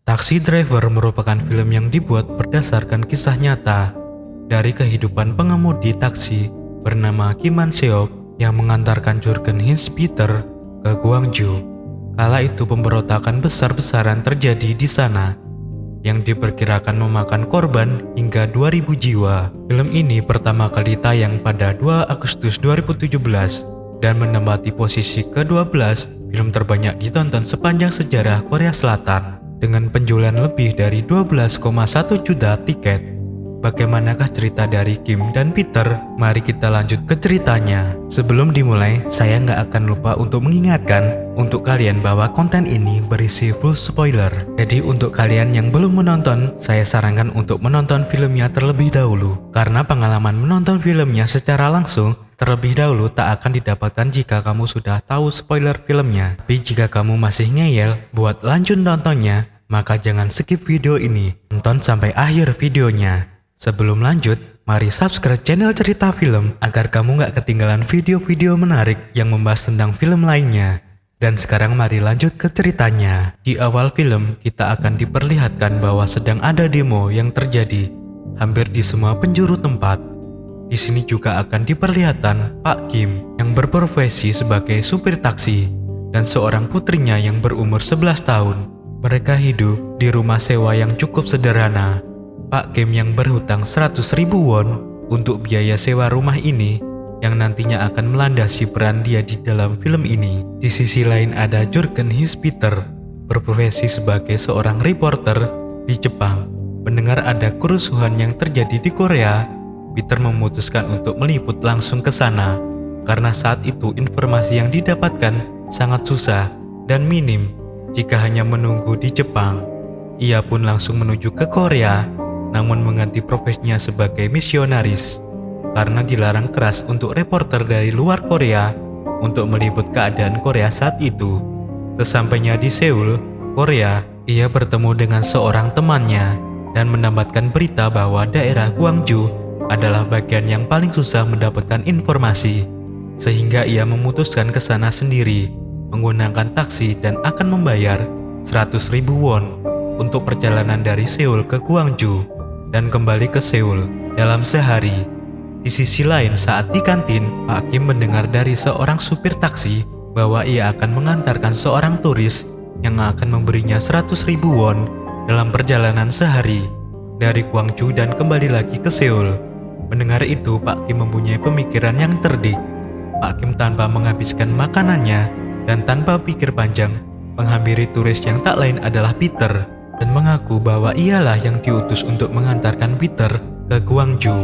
Taxi Driver merupakan film yang dibuat berdasarkan kisah nyata dari kehidupan pengemudi taksi bernama Kim Han-seok yang mengantarkan Jurgen Hins-Peter ke Gwangju. Kala itu pemberontakan besar-besaran terjadi di sana yang diperkirakan memakan korban hingga 2000 jiwa. Film ini pertama kali tayang pada 2 Agustus 2017 dan menempati posisi ke-12 film terbanyak ditonton sepanjang sejarah Korea Selatan dengan penjualan lebih dari 12,1 juta tiket. Bagaimanakah cerita dari Kim dan Peter? Mari kita lanjut ke ceritanya. Sebelum dimulai, saya nggak akan lupa untuk mengingatkan untuk kalian bahwa konten ini berisi full spoiler. Jadi untuk kalian yang belum menonton, saya sarankan untuk menonton filmnya terlebih dahulu. Karena pengalaman menonton filmnya secara langsung terlebih dahulu tak akan didapatkan jika kamu sudah tahu spoiler filmnya. Tapi jika kamu masih ngeyel buat lanjut nontonnya, maka jangan skip video ini. Tonton sampai akhir videonya. Sebelum lanjut, mari subscribe channel Cerita Film agar kamu gak ketinggalan video-video menarik yang membahas tentang film lainnya. Dan sekarang mari lanjut ke ceritanya. Di awal film, kita akan diperlihatkan bahwa sedang ada demo yang terjadi hampir di semua penjuru tempat. Di sini juga akan diperlihatkan Pak Kim yang berprofesi sebagai supir taksi dan seorang putrinya yang berumur 11 tahun. Mereka hidup di rumah sewa yang cukup sederhana. Pak Kim yang berhutang 100.000 won untuk biaya sewa rumah ini yang nantinya akan melandasi peran dia di dalam film ini. Di sisi lain ada Jurgen Hins-Peter berprofesi sebagai seorang reporter di Jepang. Mendengar ada kerusuhan yang terjadi di Korea, Peter memutuskan untuk meliput langsung ke sana karena saat itu informasi yang didapatkan sangat susah dan minim jika hanya menunggu di Jepang. Ia pun langsung menuju ke Korea, namun mengganti profesinya sebagai misionaris karena dilarang keras untuk reporter dari luar Korea untuk meliput keadaan Korea saat itu. Sesampainya di Seoul, Korea, ia bertemu dengan seorang temannya dan mendapatkan berita bahwa daerah Gwangju adalah bagian yang paling susah mendapatkan informasi, sehingga ia memutuskan ke sana sendiri menggunakan taksi dan akan membayar 100.000 won untuk perjalanan dari Seoul ke Gwangju dan kembali ke Seoul dalam sehari. Di sisi lain, saat di kantin, Pak Kim mendengar dari seorang supir taksi bahwa ia akan mengantarkan seorang turis yang akan memberinya 100.000 won dalam perjalanan sehari dari Gwangju dan kembali lagi ke Seoul. Mendengar itu, Pak Kim mempunyai pemikiran yang cerdik. Pak Kim tanpa menghabiskan makanannya dan tanpa pikir panjang menghampiri turis yang tak lain adalah Peter dan mengaku bahwa ialah yang diutus untuk mengantarkan Peter ke Gwangju.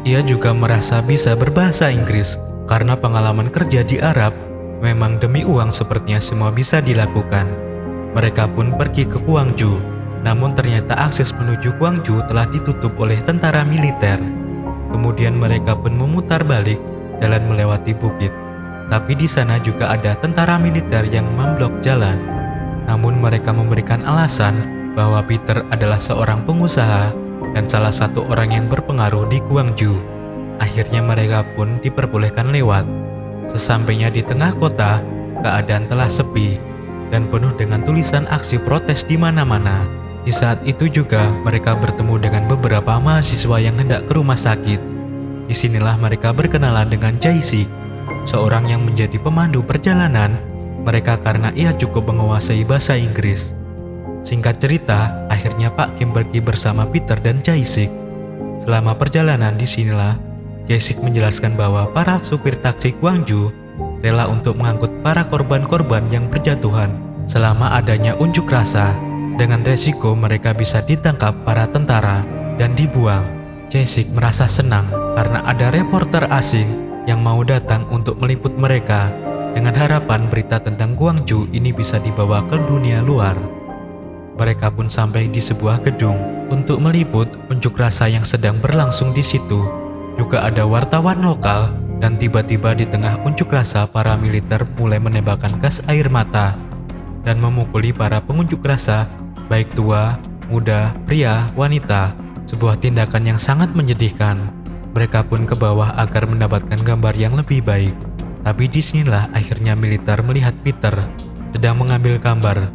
Ia juga merasa bisa berbahasa Inggris karena pengalaman kerja di Arab. Memang demi uang sepertinya semua bisa dilakukan. Mereka pun pergi ke Gwangju, namun ternyata akses menuju Gwangju telah ditutup oleh tentara militer. Kemudian mereka pun memutar balik jalan melewati bukit. Tapi di sana juga ada tentara militer yang memblok jalan. Namun mereka memberikan alasan bahwa Peter adalah seorang pengusaha dan salah satu orang yang berpengaruh di Gwangju. Akhirnya mereka pun diperbolehkan lewat. Sesampainya di tengah kota, keadaan telah sepi dan penuh dengan tulisan aksi protes di mana-mana. Di saat itu juga mereka bertemu dengan beberapa mahasiswa yang hendak ke rumah sakit. Disinilah mereka berkenalan dengan Jae-sik, seorang yang menjadi pemandu perjalanan mereka karena ia cukup menguasai bahasa Inggris. Singkat cerita, akhirnya Pak Kim pergi bersama Peter dan Jae-sik. Selama perjalanan disinilah, Jae-sik menjelaskan bahwa para supir taksi Gwangju rela untuk mengangkut para korban-korban yang berjatuhan selama adanya unjuk rasa. Dengan resiko mereka bisa ditangkap para tentara dan dibuang. Jae-sik merasa senang karena ada reporter asing yang mau datang untuk meliput mereka dengan harapan berita tentang Gwangju ini bisa dibawa ke dunia luar. Mereka pun sampai di sebuah gedung untuk meliput unjuk rasa yang sedang berlangsung di situ. Juga ada wartawan lokal dan tiba-tiba di tengah unjuk rasa para militer mulai menembakkan gas air mata dan memukuli para pengunjuk rasa baik tua, muda, pria, wanita. Sebuah tindakan yang sangat menyedihkan. Mereka pun ke bawah agar mendapatkan gambar yang lebih baik. Tapi disinilah akhirnya militer melihat Peter sedang mengambil gambar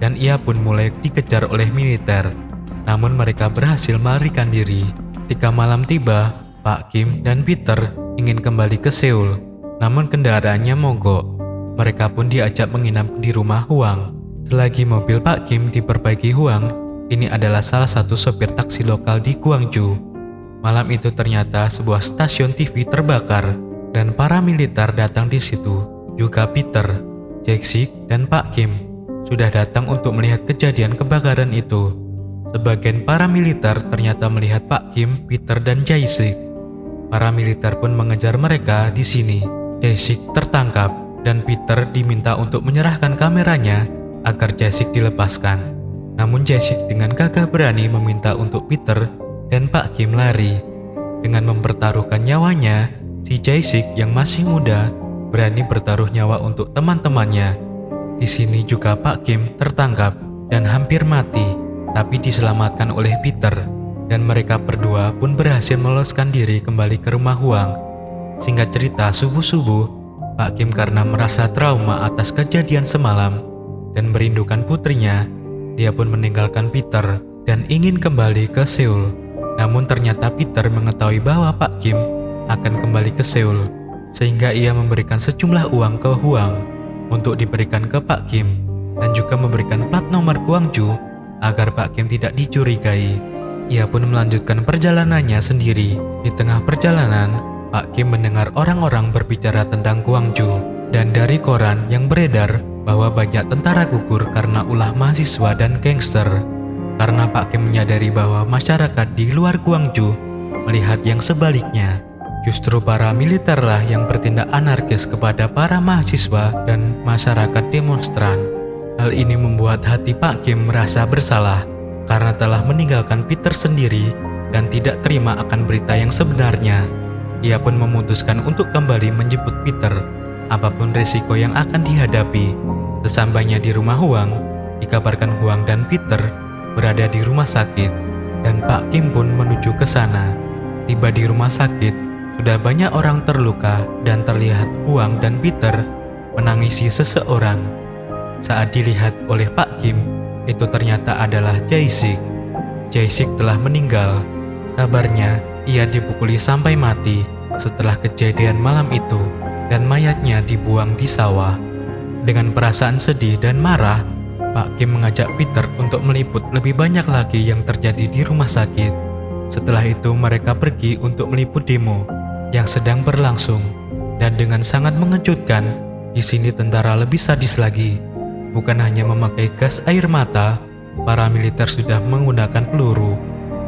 dan ia pun mulai dikejar oleh militer. Namun mereka berhasil melarikan diri. Ketika malam tiba, Pak Kim dan Peter ingin kembali ke Seoul, namun kendaraannya mogok. Mereka pun diajak menginap di rumah Huang. Selagi mobil Pak Kim diperbaiki Huang, ini adalah salah satu sopir taksi lokal di Gwangju. Malam itu ternyata sebuah stasiun TV terbakar dan para militer datang di situ. Juga Peter, Jae-sik, dan Pak Kim sudah datang untuk melihat kejadian kebakaran itu. Sebagian para militer ternyata melihat Pak Kim, Peter, dan Jae-sik. Para militer pun mengejar mereka di sini. Jae-sik tertangkap dan Peter diminta untuk menyerahkan kameranya agar Jae-sik dilepaskan. Namun Jae-sik dengan gagah berani meminta untuk Peter dan Pak Kim lari. Dengan mempertaruhkan nyawanya, si Jae-sik yang masih muda berani bertaruh nyawa untuk teman-temannya. Di sini juga Pak Kim tertangkap dan hampir mati, tapi diselamatkan oleh Peter, dan mereka berdua pun berhasil meloloskan diri kembali ke rumah Huang. Singkat cerita, subuh-subuh, Pak Kim karena merasa trauma atas kejadian semalam dan merindukan putrinya, dia pun meninggalkan Peter dan ingin kembali ke Seoul. Namun ternyata Peter mengetahui bahwa Pak Kim akan kembali ke Seoul, sehingga ia memberikan sejumlah uang ke Huang untuk diberikan ke Pak Kim, dan juga memberikan plat nomor Gwangju agar Pak Kim tidak dicurigai. Ia pun melanjutkan perjalanannya sendiri. Di tengah perjalanan, Pak Kim mendengar orang-orang berbicara tentang Gwangju, dan dari koran yang beredar bahwa banyak tentara gugur karena ulah mahasiswa dan gangster. Karena Pak Kim menyadari bahwa masyarakat di luar Gwangju melihat yang sebaliknya. Justru para militerlah yang bertindak anarkis kepada para mahasiswa dan masyarakat demonstran. Hal ini membuat hati Pak Kim merasa bersalah karena telah meninggalkan Peter sendiri dan tidak terima akan berita yang sebenarnya. Ia pun memutuskan untuk kembali menjemput Peter, apapun risiko yang akan dihadapi. Sesampainya di rumah Huang, dikabarkan Huang dan Peter berada di rumah sakit, dan Pak Kim pun menuju ke sana. Tiba di rumah sakit, sudah banyak orang terluka dan terlihat Huang dan Peter menangisi seseorang. Saat dilihat oleh Pak Kim, itu ternyata adalah Jae-sik. Jae-sik telah meninggal. Kabarnya, ia dipukuli sampai mati setelah kejadian malam itu, dan mayatnya dibuang di sawah. Dengan perasaan sedih dan marah, Pak Kim mengajak Peter untuk meliput lebih banyak lagi yang terjadi di rumah sakit. Setelah itu mereka pergi untuk meliput demo yang sedang berlangsung, dan dengan sangat mengejutkan, di sini tentara lebih sadis lagi. Bukan hanya memakai gas air mata, para militer sudah menggunakan peluru.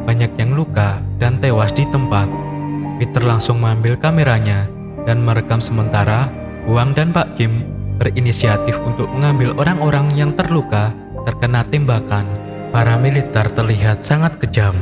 Banyak yang luka dan tewas di tempat. Peter langsung mengambil kameranya dan merekam sementara. Huang dan Pak Kim berinisiatif untuk mengambil orang-orang yang terluka terkena tembakan. Para militer terlihat sangat kejam.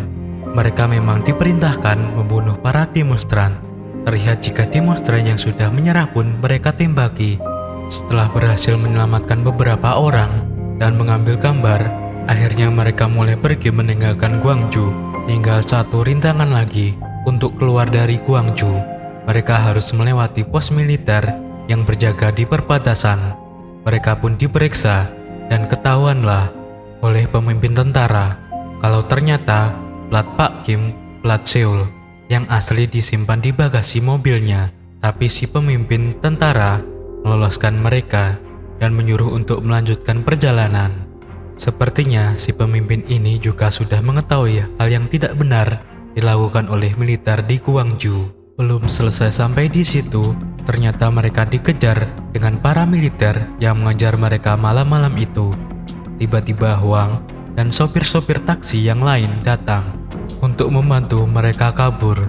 Mereka memang diperintahkan membunuh para demonstran. Terlihat jika demonstran yang sudah menyerah pun mereka tembaki. Setelah berhasil menyelamatkan beberapa orang dan mengambil gambar, akhirnya mereka mulai pergi meninggalkan Gwangju. Tinggal satu rintangan lagi untuk keluar dari Gwangju. Mereka harus melewati pos militer yang berjaga di perbatasan. Mereka pun diperiksa dan ketahuanlah oleh pemimpin tentara kalau ternyata plat Pak Kim, plat Seoul, yang asli disimpan di bagasi mobilnya. Tapi si pemimpin tentara meloloskan mereka dan menyuruh untuk melanjutkan perjalanan. Sepertinya si pemimpin ini juga sudah mengetahui hal yang tidak benar dilakukan oleh militer di Gwangju. Belum selesai sampai di situ, ternyata mereka dikejar dengan para militer yang mengejar mereka malam-malam itu. Tiba-tiba Huang dan sopir-sopir taksi yang lain datang untuk membantu mereka kabur.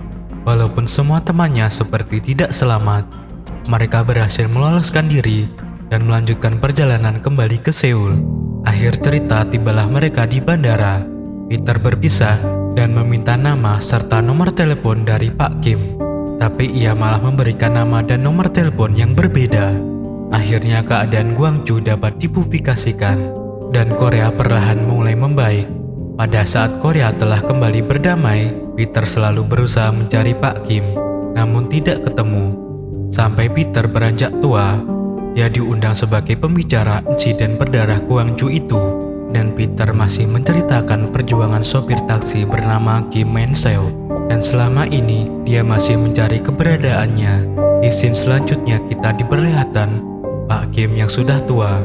Walaupun semua temannya seperti tidak selamat, mereka berhasil meloloskan diri dan melanjutkan perjalanan kembali ke Seoul. Akhir cerita, tibalah mereka di bandara. Peter berpisah dan meminta nama serta nomor telepon dari Pak Kim, tapi ia malah memberikan nama dan nomor telepon yang berbeda. Akhirnya keadaan Gwangju dapat dipublikasikan dan Korea perlahan mulai membaik. Pada saat Korea telah kembali berdamai, Peter selalu berusaha mencari Pak Kim, namun tidak ketemu. Sampai Peter beranjak tua, dia diundang sebagai pembicara insiden berdarah Gwangju itu. dan Peter masih menceritakan perjuangan sopir taksi bernama Kim Man-seok, dan selama ini dia masih mencari keberadaannya. Di scene selanjutnya kita diperlihatkan Pak Kim yang sudah tua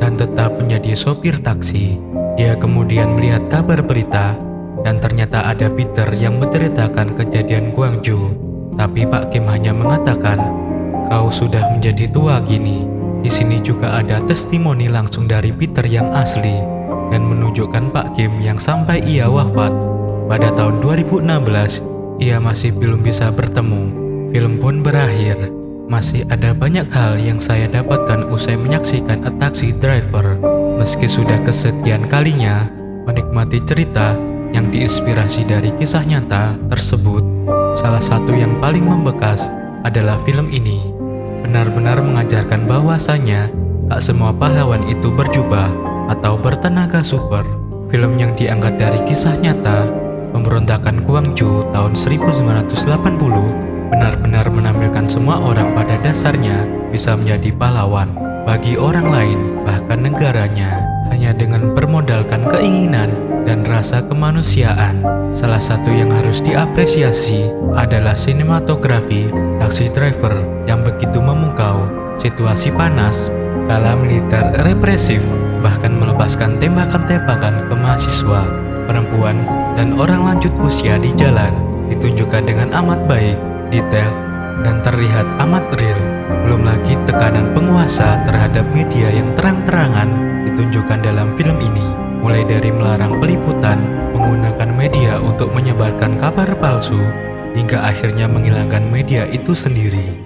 dan tetap menjadi sopir taksi. Dia kemudian melihat kabar berita dan ternyata ada Peter yang menceritakan kejadian Gwangju. Tapi Pak Kim hanya mengatakan, "Kau sudah menjadi tua gini." Di sini juga ada testimoni langsung dari Peter yang asli dan menunjukkan Pak Kim yang sampai ia wafat pada tahun 2016 ia masih belum bisa bertemu. Film pun berakhir. Masih ada banyak hal yang saya dapatkan usai menyaksikan A Taxi Driver. Meski sudah kesekian kalinya menikmati cerita yang diinspirasi dari kisah nyata tersebut, salah satu yang paling membekas adalah film ini. Benar-benar mengajarkan bahwasanya tak semua pahlawan itu berjubah atau bertenaga super. Film yang diangkat dari kisah nyata pemberontakan Gwangju tahun 1980 benar-benar menampilkan semua orang pada dasarnya bisa menjadi pahlawan bagi orang lain, bahkan negaranya, hanya dengan bermodalkan keinginan dan rasa kemanusiaan. Salah satu yang harus diapresiasi adalah sinematografi Taxi Driver yang begitu memukau situasi panas, kala militer represif, bahkan melepaskan tembakan-tembakan ke mahasiswa, perempuan, dan orang lanjut usia di jalan. Ditunjukkan dengan amat baik, detail, dan terlihat amat real. Belum lagi tekanan penguasa terhadap media yang terang-terangan ditunjukkan dalam film ini, mulai dari melarang peliputan, menggunakan media untuk menyebarkan kabar palsu, hingga akhirnya menghilangkan media itu sendiri.